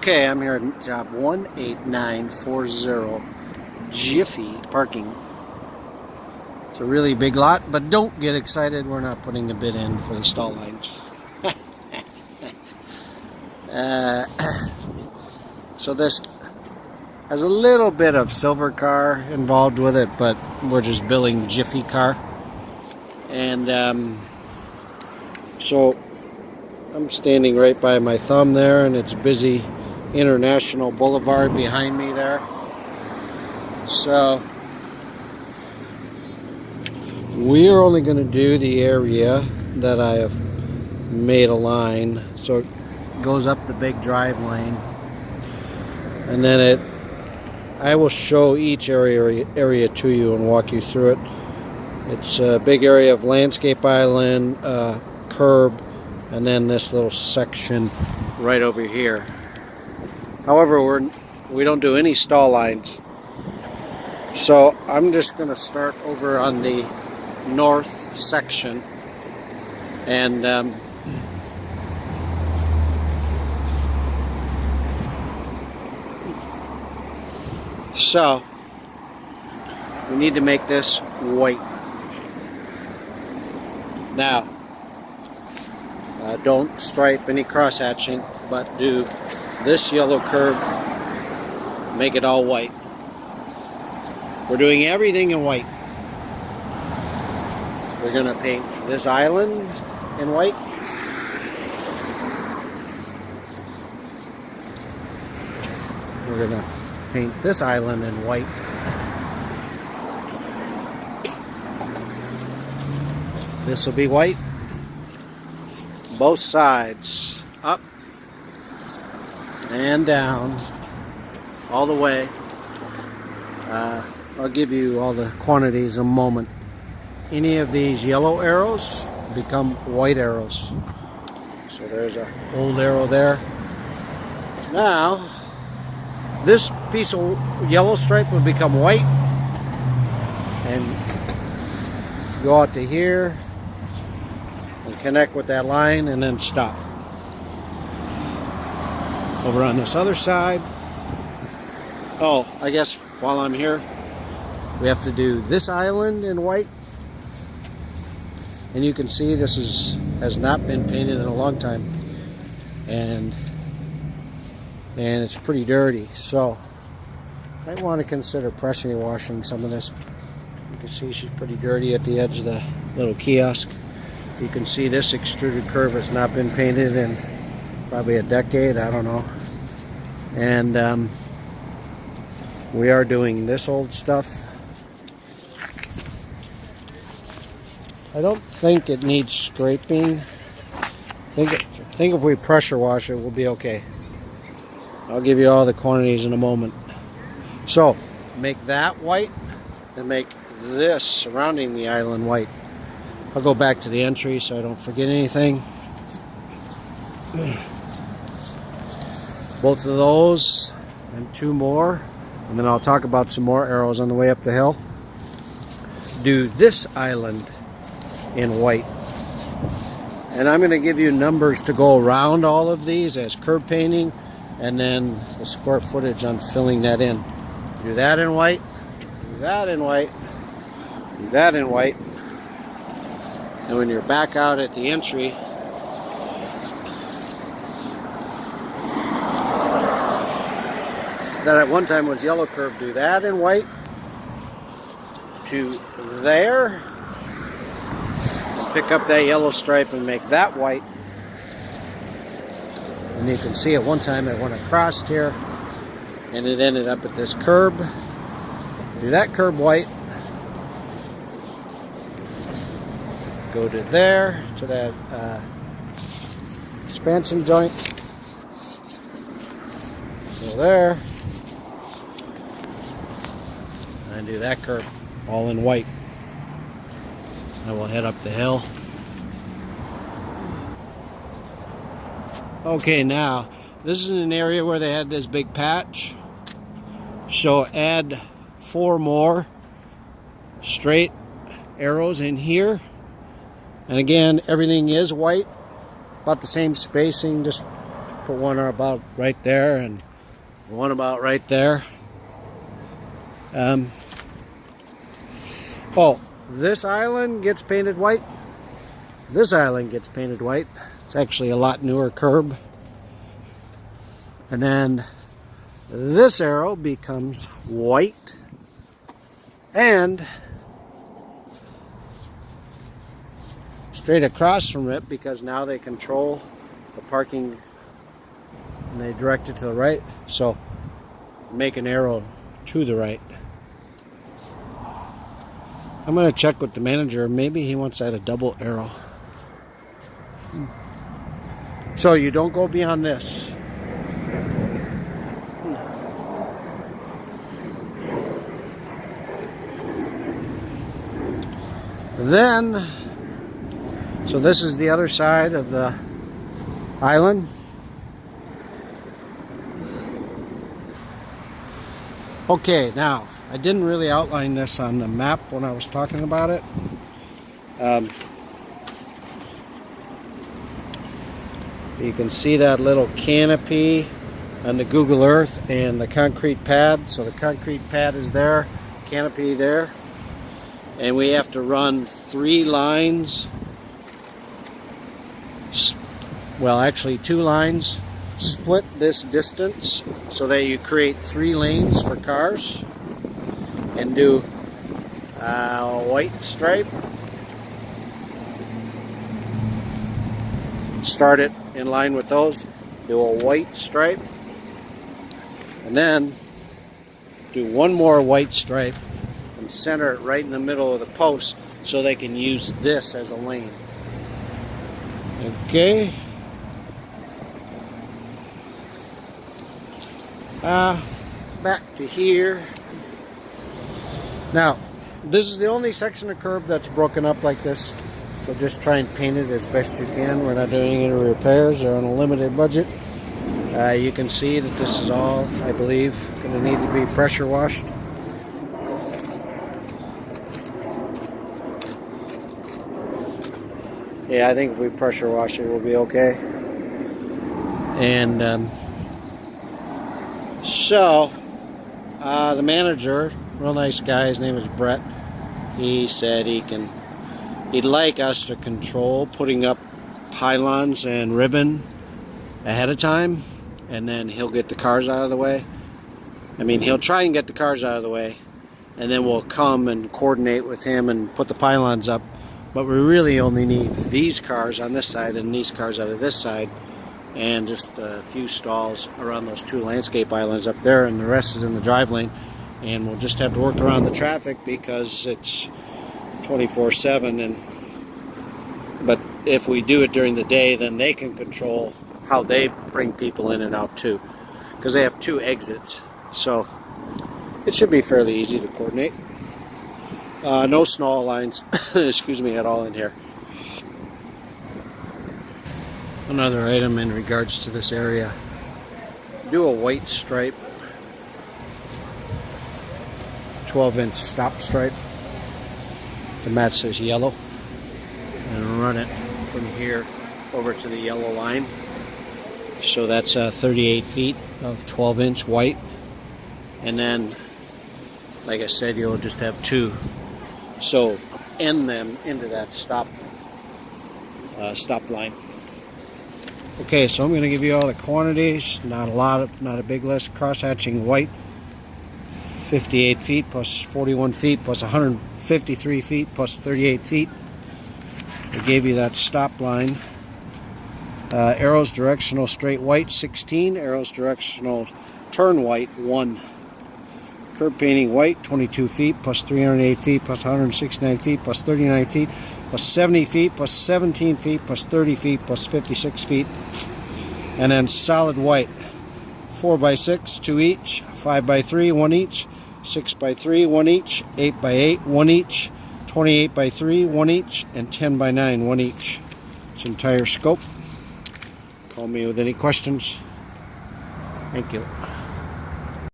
Okay, I'm here at job 18940, Jiffy Parking. It's a really big lot, but don't get excited. We're not putting a bid in for the stall lines. So this has a little bit of Silver Car involved with it, but we're just billing Jiffy Car. And so I'm standing right by my thumb there, and it's busy International Boulevard behind me there. So we are only going to do the area that I have made a line, so it goes up the big drive lane, and then I will show each area to you and walk you through it. It's a big area of landscape island, curb, and then this little section right over here. However, we don't do any stall lines. So I'm just going to start over on the north section. And so we need to make this white. Now, don't stripe any cross-hatching, but do this yellow curb, make it all white. We're doing everything in white. We're going to paint this island in white. We're going to paint this island in white. This will be white. Both sides, up and down, all the way. I'll give you all the quantities in a moment. Any of these yellow arrows become white arrows. So there's a old arrow there. Now, this piece of yellow stripe will become white and go out to here and connect with that line and then stop. Over on this other side. Oh, I guess while I'm here, we have to do this island in white. And you can see this has not been painted in a long time. And it's pretty dirty. So I might want to consider pressure washing some of this. You can see she's pretty dirty at the edge of the little kiosk. You can see this extruded curve has not been painted in probably a decade, I don't know. And we are doing this old stuff. I don't think it needs scraping. I think if we pressure wash it, we'll be okay. I'll give you all the quantities in a moment. So, make that white and make this surrounding the island white. I'll go back to the entry so I don't forget anything. Both of those and two more, and then I'll talk about some more arrows on the way up the hill. Do this island in white. And I'm going to give you numbers to go around all of these as curb painting, and then the square footage on filling that in. Do that in white, do that in white, do that in white. And when you're back out at the entry, that at one time was yellow curve, do that in white to there. Pick up that yellow stripe and make that white. And you can see at one time it went across here and it ended up at this curb. Do that curb white. Go to there, to that expansion joint. Go there. And do that curb all in white. And we'll head up the hill. Okay, now this is an area where they had this big patch. So add 4 more straight arrows in here. And again, everything is white, about the same spacing, just Put one about right there and one about right there. Oh, this island gets painted white. This island gets painted white. It's actually a lot newer curb. And then this arrow becomes white. And straight across from it, because now they control the parking and they direct it to the right. So make an arrow to the right. I'm going to check with the manager. Maybe he wants to add a double arrow. So you don't go beyond this. Then, so this is the other side of the island. Okay, now, I didn't really outline this on the map when I was talking about it. You can see that little canopy on the Google Earth and the concrete pad. So the concrete pad is there, canopy there. And we have to run 3 lines. Well, actually 2 lines. Split this distance so that you create 3 lanes for cars. And do a white stripe. Start it in line with those. Do a white stripe. And then do one more white stripe and center it right in the middle of the post so they can use this as a lane. Okay. Back to here. Now, this is the only section of curb that's broken up like this. So just try and paint it as best you can. We're not doing any repairs. They're on a limited budget. You can see that this is all, I believe, going to need to be pressure washed. Yeah, I think if we pressure wash it, we'll be okay. And so, the manager, real nice guy, his name is Brett. He said he'd like us to control putting up pylons and ribbon ahead of time, and then he'll get the cars out of the way. I mean, he'll try and get the cars out of the way, and then we'll come and coordinate with him and put the pylons up. But we really only need these cars on this side and these cars out of this side, and just a few stalls around those 2 landscape islands up there, and the rest is in the drive lane. And we'll just have to work around the traffic because it's 24/7. But if we do it during the day, then they can control how they bring people in and out too, because they have 2 exits. So it should be fairly easy to coordinate. No snarl lines, excuse me, at all in here. Another item in regards to this area: do a white stripe, 12-inch stop stripe to match this yellow, and run it from here over to the yellow line. So that's 38 feet of 12-inch white. And then, like I said, you'll just have 2. So end them into that stop line. Okay, so I'm going to give you all the quantities. Not a lot, not a big list. Cross-hatching white, 58 feet plus 41 feet plus 153 feet plus 38 feet. I gave you that stop line. Arrows directional straight white, 16. Arrows directional turn white, 1. Curb painting white, 22 feet plus 308 feet plus 169 feet plus 39 feet plus 70 feet plus 17 feet plus 30 feet plus 56 feet. And then solid white, 4x6, 2 each, 5x3, 1 each, 6x3, 1 each, 8x8, 1 each, 28x3, 1 each, and 10x9, 1 each. This entire scope. Call me with any questions. Thank you.